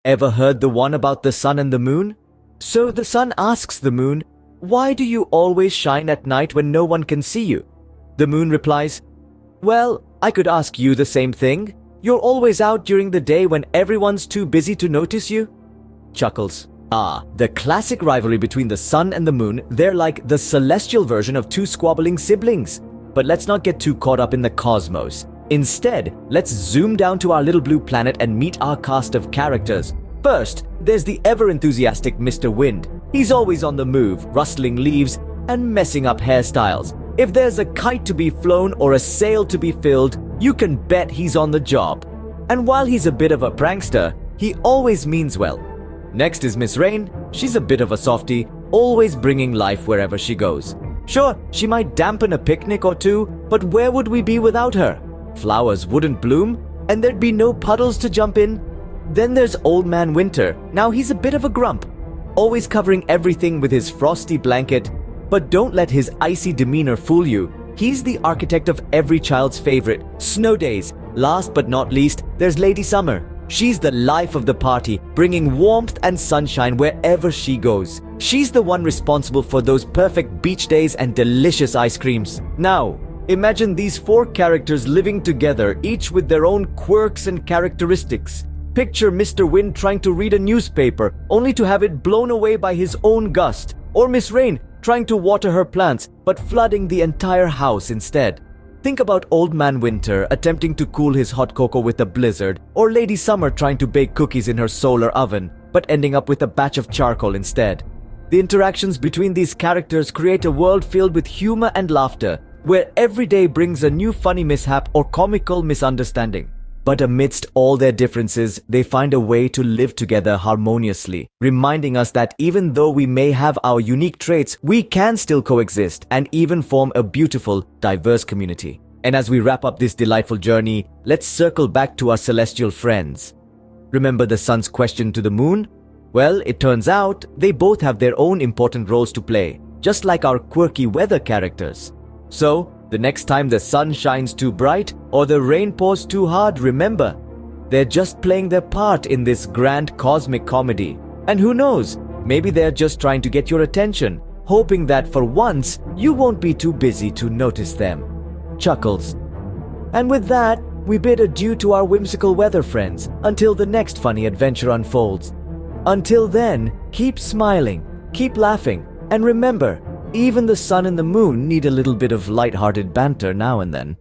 Ever heard the one about the sun and the moon? So the sun asks the moon, "Why do you always shine at night when no one can see you?" The moon replies, "Well, I could ask you the same thing. You're always out during the day when everyone's too busy to notice you." Chuckles. The classic rivalry between the sun and the moon, they're like the celestial version of two squabbling siblings. But let's not get too caught up in the cosmos. Instead, let's zoom down to our little blue planet and meet our cast of characters. First, there's the ever-enthusiastic Mr. Wind. He's always on the move, rustling leaves and messing up hairstyles. If there's a kite to be flown or a sail to be filled, you can bet he's on the job. And while he's a bit of a prankster, he always means well. Next is Miss Rain. She's a bit of a softie, always bringing life wherever she goes. Sure, she might dampen a picnic or two, but where would we be without her? Flowers wouldn't bloom, and there'd be no puddles to jump in. Then there's Old Man Winter. Now he's a bit of a grump, always covering everything with his frosty blanket. But don't let his icy demeanor fool you. He's the architect of every child's favorite, snow days. Last but not least, there's Lady Summer. She's the life of the party, bringing warmth and sunshine wherever she goes. She's the one responsible for those perfect beach days and delicious ice creams. Now, imagine these four characters living together, each with their own quirks and characteristics. Picture Mr. Wind trying to read a newspaper, only to have it blown away by his own gust. Or Miss Rain trying to water her plants, but flooding the entire house instead. Think about Old Man Winter attempting to cool his hot cocoa with a blizzard, or Lady Summer trying to bake cookies in her solar oven, but ending up with a batch of charcoal instead. The interactions between these characters create a world filled with humor and laughter, where every day brings a new funny mishap or comical misunderstanding. But amidst all their differences, they find a way to live together harmoniously, reminding us that even though we may have our unique traits, we can still coexist and even form a beautiful, diverse community. And as we wrap up this delightful journey, let's circle back to our celestial friends. Remember the sun's question to the moon? Well, it turns out they both have their own important roles to play, just like our quirky weather characters. So, the next time the sun shines too bright or the rain pours too hard, remember, they're just playing their part in this grand cosmic comedy. And who knows, maybe they're just trying to get your attention, hoping that for once, you won't be too busy to notice them. Chuckles. And with that, we bid adieu to our whimsical weather friends until the next funny adventure unfolds. Until then, keep smiling, keep laughing, and remember, even the sun and the moon need a little bit of light-hearted banter now and then.